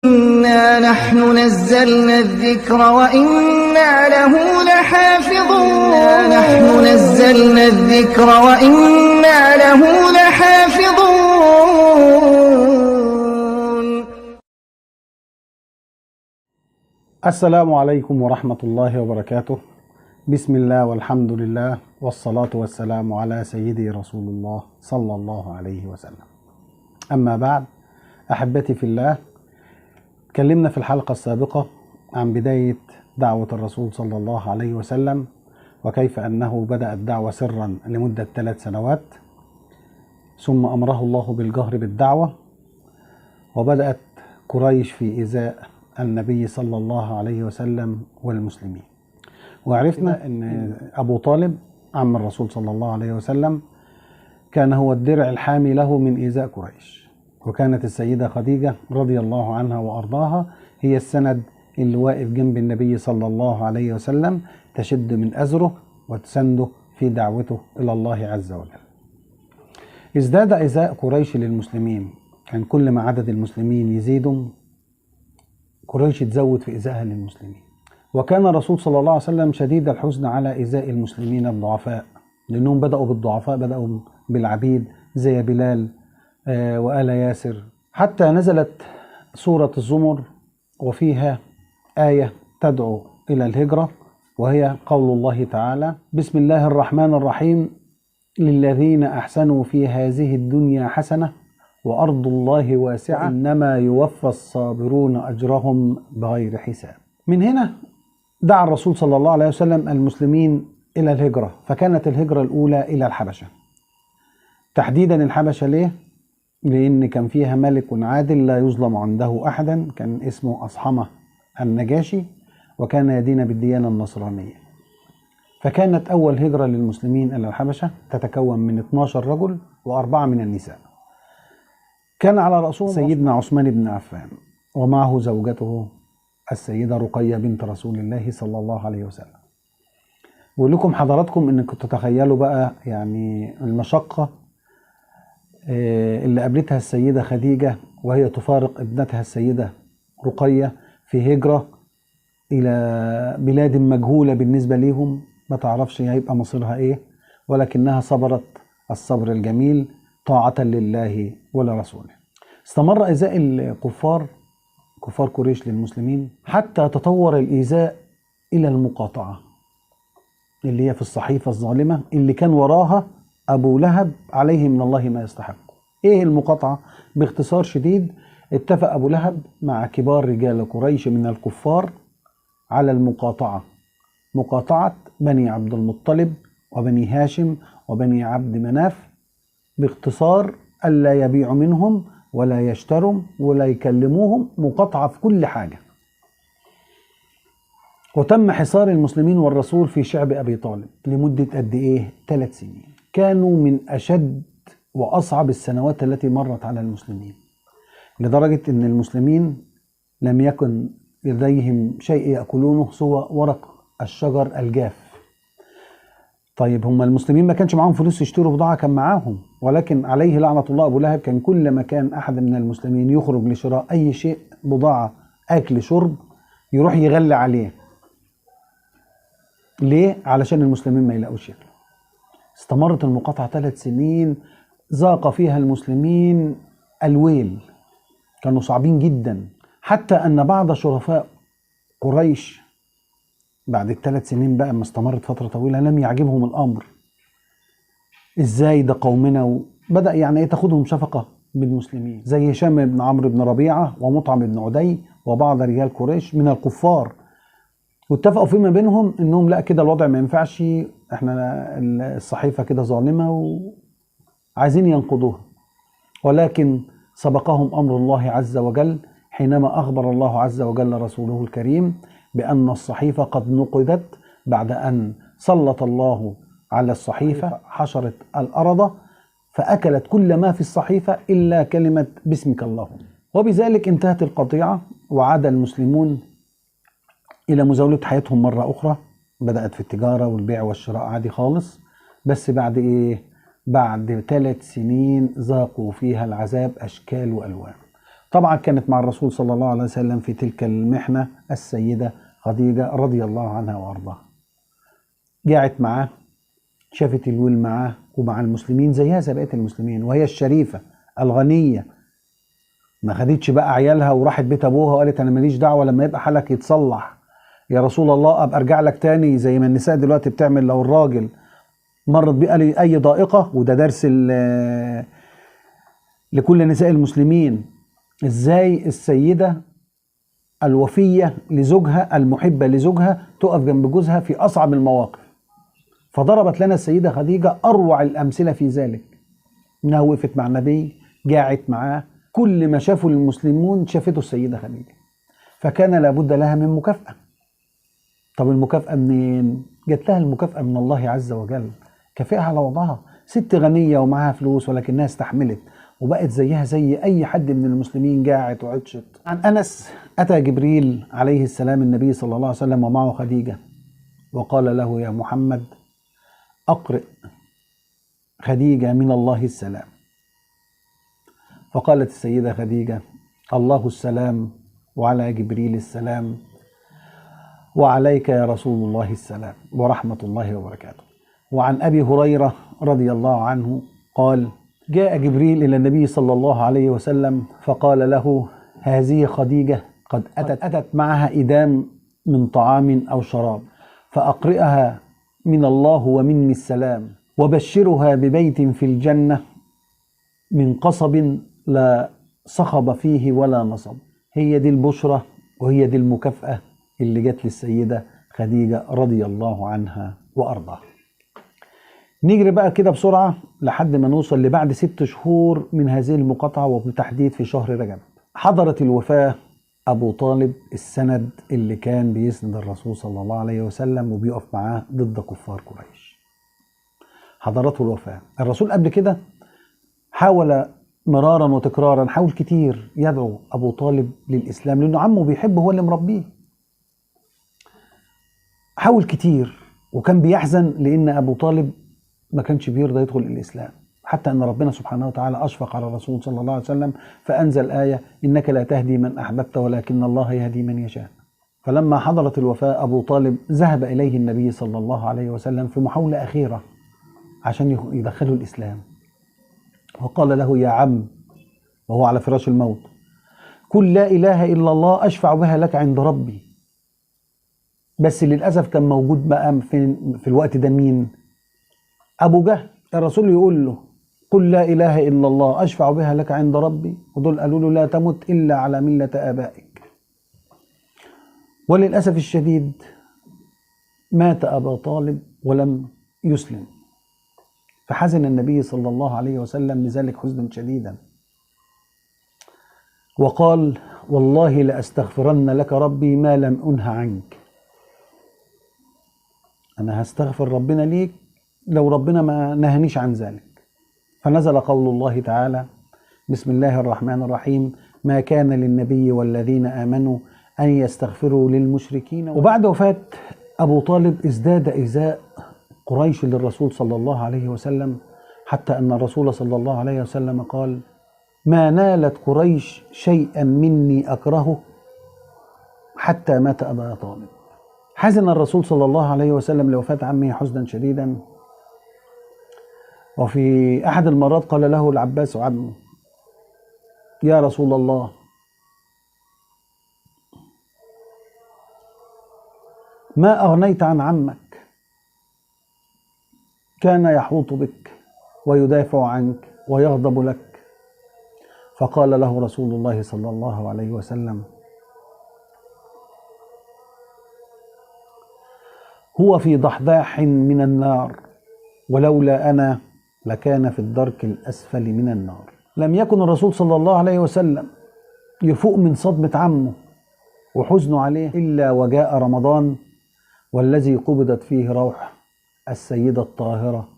إنا نحن نزلنا الذكر وإنا له لحافظون نحن نزلنا الذكر وإنا له لحافظون. السلام عليكم ورحمة الله وبركاته. بسم الله والحمد لله والصلاة والسلام على سيدي رسول الله صلى الله عليه وسلم. أما بعد، أحبتي في الله، تكلمنا في الحلقة السابقة عن بداية دعوة الرسول صلى الله عليه وسلم، وكيف أنه بدأ الدعوة سرا لمدة 3 سنوات، ثم أمره الله بالجهر بالدعوة، وبدأت قريش في إيذاء النبي صلى الله عليه وسلم والمسلمين. وعرفنا أن أبو طالب عم الرسول صلى الله عليه وسلم كان هو الدرع الحامي له من إيذاء قريش، وكانت السيدة خديجة رضي الله عنها وأرضاها هي السند اللي واقف جنب النبي صلى الله عليه وسلم، تشد من أزره وتسنده في دعوته إلى الله عز وجل. ازداد إيذاء قريش للمسلمين، كان كل ما عدد المسلمين يزيدوا قريش تزود في إيذائها للمسلمين. وكان الرسول صلى الله عليه وسلم شديد الحزن على إيذاء المسلمين الضعفاء، لأنهم بدأوا بالضعفاء، بدأوا بالعبيد زي بلال وآل ياسر، حتى نزلت سورة الزمر وفيها آية تدعو إلى الهجرة، وهي قول الله تعالى: بسم الله الرحمن الرحيم، للذين أحسنوا في هذه الدنيا حسنة وأرض الله واسعة إنما يوفى الصابرون أجرهم بغير حساب. من هنا دعا الرسول صلى الله عليه وسلم المسلمين إلى الهجرة، فكانت الهجرة الأولى إلى الحبشة، تحديدا الحبشة. ليه؟ لأن كان فيها ملك عادل لا يظلم عنده أحدا، كان اسمه أصحمة النجاشي، وكان يدين بالديانة النصرانية. فكانت أول هجرة للمسلمين إلى الحبشة تتكون من 12 رجل و4 من النساء، كان على رأسهم سيدنا عثمان بن عفان، ومعه زوجته السيدة رقية بنت رسول الله صلى الله عليه وسلم. بقول لكم حضراتكم إنكم تتخيلوا بقى يعني المشقة اللي قابلتها السيدة خديجة وهي تفارق ابنتها السيدة رقية في هجرة إلى بلاد مجهولة بالنسبة ليهم، ما تعرفش هيبقى مصيرها إيه، ولكنها صبرت الصبر الجميل طاعة لله ولرسوله. استمر إيذاء كفار قريش للمسلمين حتى تطور الإيذاء إلى المقاطعة، اللي هي في الصحيفة الظالمة اللي كان وراها أبو لهب عليه من الله ما يستحق. إيه المقاطعة؟ باختصار شديد، اتفق أبو لهب مع كبار رجال قريش من الكفار على مقاطعة بني عبد المطلب وبني هاشم وبني عبد مناف، باختصار ألا يبيعوا منهم ولا يشتروا ولا يكلموهم، مقاطعة في كل حاجة. وتم حصار المسلمين والرسول في شعب أبي طالب لمدة قد إيه؟ 3 سنين. كانوا من أشد وأصعب السنوات التي مرت على المسلمين، لدرجة أن المسلمين لم يكن لديهم شيء يأكلونه سوى ورق الشجر الجاف. طيب هم المسلمين ما كانش معاهم فلوس يشتروا بضاعة، كان معاهم، ولكن عليه لعنة الله أبو لهب كان كل ما كان أحد من المسلمين يخرج لشراء أي شيء، بضاعة، أكل، شرب، يروح يغلي عليه. ليه؟ علشان المسلمين ما يلاقوش ياكلوا. استمرت المقاطعة 3 سنين ذاق فيها المسلمين الويل، كانوا صعبين جدا، حتى أن بعض شرفاء قريش بعد ال3 سنين بقى ما استمرت فترة طويلة لم يعجبهم الأمر. إزاي ده قومنا؟ بدأ يعني تاخدهم شفقة بالمسلمين، زي هشام بن عمرو بن ربيعة ومطعم بن عدي وبعض رجال قريش من الكفار، واتفقوا فيما بينهم انهم لا، كده الوضع ما ينفعش، احنا الصحيفة كده ظالمة وعايزين ينقضوها. ولكن سبقهم امر الله عز وجل حينما اخبر الله عز وجل رسوله الكريم بان الصحيفة قد نقضت بعد ان سلط الله على الصحيفة حشرة الارض فاكلت كل ما في الصحيفة الا كلمة باسمك اللهم. وبذلك انتهت القطيعة، وعاد المسلمون إلى مزاولة حياتهم مرة أخرى. بدأت في التجارة والبيع والشراء عادي خالص، بس بعد إيه؟ بعد 3 سنين ذاقوا فيها العذاب أشكال وألوان. طبعا كانت مع الرسول صلى الله عليه وسلم في تلك المحنة السيدة خديجة رضي الله عنها وأرضاها. قاعت معاه، شافت الويل معاه ومع المسلمين زيها زي بقية المسلمين، وهي الشريفة الغنية، ما خدتش بقى عيالها وراحت بيت أبوها وقالت أنا ماليش دعوة لما يبقى حالك يتصلح يا رسول الله أبقى أرجع لك تاني، زي ما النساء دلوقتي بتعمل لو الراجل مرت بيه أي ضائقة. وده درس لكل نساء المسلمين، إزاي السيدة الوفية لزوجها المحبة لزوجها تقف جنب جوزها في أصعب المواقف. فضربت لنا السيدة خديجة أروع الأمثلة في ذلك، إنها وقفت مع النبي، قاعت معاه، كل ما شافوا المسلمون شافته السيدة خديجة، فكان لابد لها من مكافأة. طب المكافأة منين؟ جات لها المكافأة من الله عز وجل، كافئها على وضعها. ست غنية ومعها فلوس ولكنها استحملت وبقت زيها زي أي حد من المسلمين، قاعت وعطشت. عن أنس أتى جبريل عليه السلام النبي صلى الله عليه وسلم ومعه خديجة، وقال له يا محمد أقرئ خديجة من الله السلام. فقالت السيدة خديجة الله السلام وعلى جبريل السلام وعليك يا رسول الله السلام ورحمة الله وبركاته. وعن أبي هريرة رضي الله عنه قال جاء جبريل إلى النبي صلى الله عليه وسلم فقال له هذه خديجة قد أتت معها إدام من طعام أو شراب، فأقرئها من الله ومني السلام، وبشرها ببيت في الجنة من قصب لا صخب فيه ولا نصب. هي دي البشرة وهي دي المكافأة اللي جت للسيدة خديجة رضي الله عنها وأرضاها. نجري بقى كده بسرعة لحد ما نوصل لبعد 6 شهور من هذه المقاطعة، وبالتحديد في شهر رجب حضرت الوفاة أبو طالب، السند اللي كان بيسند الرسول صلى الله عليه وسلم وبيقف معاه ضد كفار قريش. حضرته الوفاة. الرسول قبل كده حاول مرارا وتكرارا، حاول كتير يدعو أبو طالب للإسلام، لأنه عمه بيحبه، هو اللي مربيه. حاول كتير وكان بيحزن لأن أبو طالب ما كانش بيرضى يدخل الإسلام، حتى أن ربنا سبحانه وتعالى أشفق على الرسول صلى الله عليه وسلم فأنزل آية إنك لا تهدي من أحببت ولكن الله يهدي من يشاء. فلما حضرت الوفاة أبو طالب ذهب إليه النبي صلى الله عليه وسلم في محاولة أخيرة عشان يدخله الإسلام، وقال له يا عم وهو على فراش الموت قل لا إله إلا الله أشفع بها لك عند ربي. بس للأسف كان موجود بقى في الوقت ده مين؟ أبو جهل. الرسول يقول له قل لا إله إلا الله أشفع بها لك عند ربي، ودول قالوا له لا تمت إلا على ملة آبائك. وللأسف الشديد مات أبو طالب ولم يسلم، فحزن النبي صلى الله عليه وسلم لذلك حزنا شديدا، وقال والله لأستغفرن لك ربي ما لم أنه عنك. أنا هستغفر ربنا ليك لو ربنا ما نهنيش عن ذلك. فنزل قول الله تعالى بسم الله الرحمن الرحيم ما كان للنبي والذين آمنوا أن يستغفروا للمشركين. وبعد وفاة أبو طالب ازداد إيذاء قريش للرسول صلى الله عليه وسلم، حتى أن الرسول صلى الله عليه وسلم قال ما نالت قريش شيئا مني أكرهه حتى مات أبا طالب. حزن الرسول صلى الله عليه وسلم لوفاة عمه حزنا شديدا. وفي أحد المرات قال له العباس عمه يا رسول الله ما أغنيت عن عمك، كان يحوط بك ويدافع عنك ويغضب لك. فقال له رسول الله صلى الله عليه وسلم هو في ضحضاح من النار ولولا أنا لكان في الدرك الأسفل من النار. لم يكن الرسول صلى الله عليه وسلم يفوق من صدمة عمه وحزنه عليه إلا وجاء رمضان والذي قبضت فيه روح السيدة الطاهرة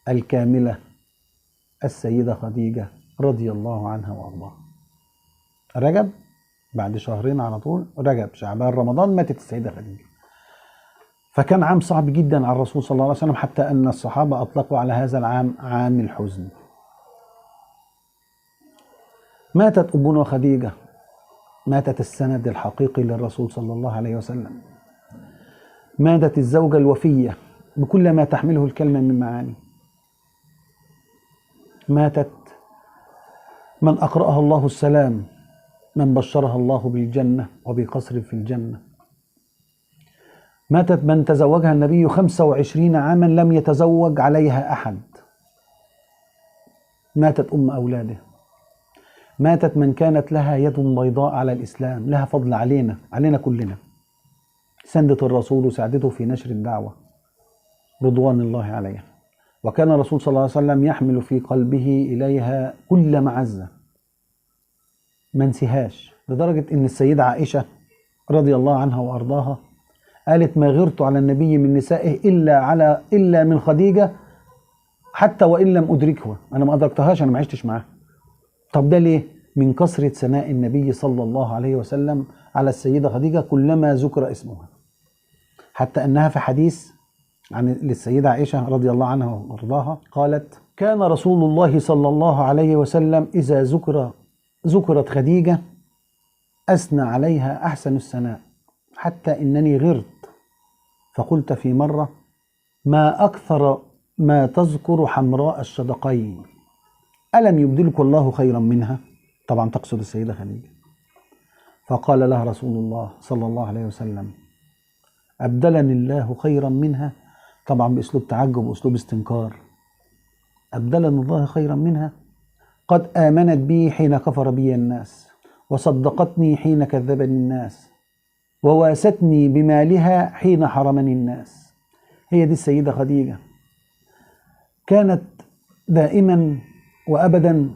الكاملة السيدة خديجة رضي الله عنها وارضاها. رجب بعد شهرين على طول، رجب شعبان رمضان، ماتت السيدة خديجة. فكان عام صعب جدا على الرسول صلى الله عليه وسلم، حتى أن الصحابة أطلقوا على هذا العام عام الحزن. ماتت أمنا خديجة، ماتت السند الحقيقي للرسول صلى الله عليه وسلم، ماتت الزوجة الوفية بكل ما تحمله الكلمة من معاني، ماتت من أقرأها الله السلام، من بشرها الله بالجنة وبقصر في الجنة، ماتت من تزوجها النبي 25 عاما لم يتزوج عليها أحد، ماتت أم أولاده، ماتت من كانت لها يد بيضاء على الإسلام، لها فضل علينا كلنا، سندت الرسول وساعدته في نشر الدعوة رضوان الله عليها. وكان الرسول صلى الله عليه وسلم يحمل في قلبه إليها كل معزة، ما نسيهاش، لدرجة إن السيدة عائشة رضي الله عنها وأرضاها قالت: ما غرت على النبي من نسائه إلا من خديجة، حتى وإن لم أدركه، أنا ما أدركتهاش، أنا ما عشتش معاها. طب ده ليه؟ من كثرة ثناء النبي صلى الله عليه وسلم على السيدة خديجة كلما ذكر اسمها، حتى أنها في حديث عن للسيدة عائشة رضي الله عنها وارضاها قالت: كان رسول الله صلى الله عليه وسلم إذا ذكرت خديجة أثنى عليها أحسن الثناء، حتى إنني غرت فقلت في مرة: ما أكثر ما تذكر حمراء الشدقين، ألم يبدلك الله خيرا منها؟ طبعا تقصد السيدة خديجة. فقال لها رسول الله صلى الله عليه وسلم: أبدلني الله خيرا منها، طبعا بأسلوب تعجب وأسلوب استنكار. أبدلني الله خيرا منها، قد آمنت بي حين كفر بي الناس، وصدقتني حين كذبني الناس، وواستني بمالها حين حرمني الناس. هي دي السيدة خديجة، كانت دائما وأبدا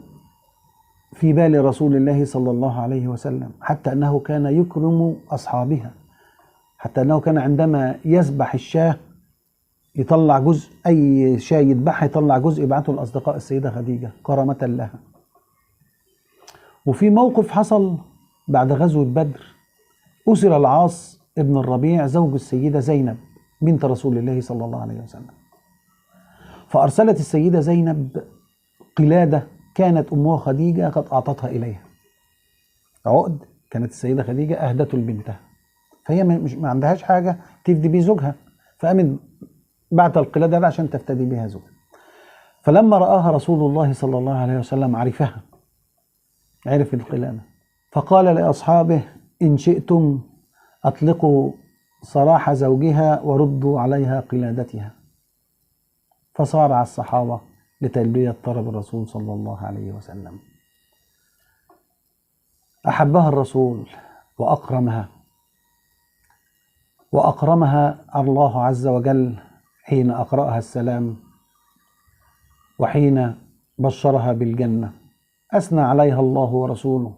في بال رسول الله صلى الله عليه وسلم، حتى أنه كان يكرم أصحابها، حتى أنه كان عندما يذبح الشاة يطلع جزء، أي شاة يذبحها يطلع جزء يبعثه لأصدقاء السيدة خديجة كرامة لها. وفي موقف حصل بعد غزوة بدر، أسر العاص ابن الربيع زوج السيدة زينب بنت رسول الله صلى الله عليه وسلم، فأرسلت السيدة زينب قلادة كانت أمها خديجة قد أعطتها إليها، عقد كانت السيدة خديجة أهدته لبنتها، فهي ما عندهاش حاجة تفدي بيه زوجها، فقامت بعت القلادة عشان تفتدي بها زوجها. فلما رآها رسول الله صلى الله عليه وسلم عرفها، عرف القلادة، فقال لأصحابه: إن شئتم أطلقوا سراح زوجها وردوا عليها قلادتها. فصارع الصحابة لتلبية طلب الرسول صلى الله عليه وسلم. أحبها الرسول وأكرمها الله عز وجل حين أقرأها السلام، وحين بشرها بالجنة أثنى عليها الله ورسوله،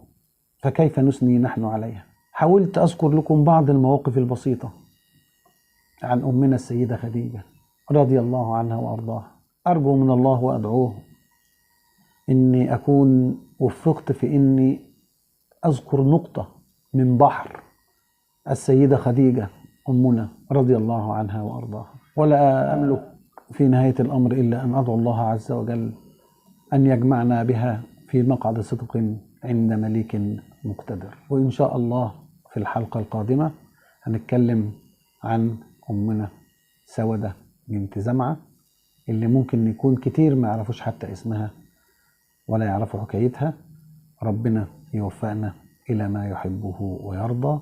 فكيف نثني نحن عليها؟ حاولت أذكر لكم بعض المواقف البسيطة عن أمنا السيدة خديجة رضي الله عنها وأرضاها. أرجو من الله وأدعوه إني أكون وفقت في إني أذكر نقطة من بحر السيدة خديجة أمنا رضي الله عنها وأرضاها، ولا أملك في نهاية الأمر إلا أن أدعو الله عز وجل أن يجمعنا بها في مقعد صدق عند مليك مقتدر. وإن شاء الله في الحلقة القادمة هنتكلم عن أمنا سودة بنت زمعة، اللي ممكن يكون كتير ما يعرفوش حتى اسمها ولا يعرفوا حكايتها. ربنا يوفقنا إلى ما يحبه ويرضى.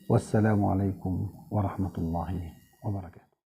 والسلام عليكم ورحمة الله وبركاته.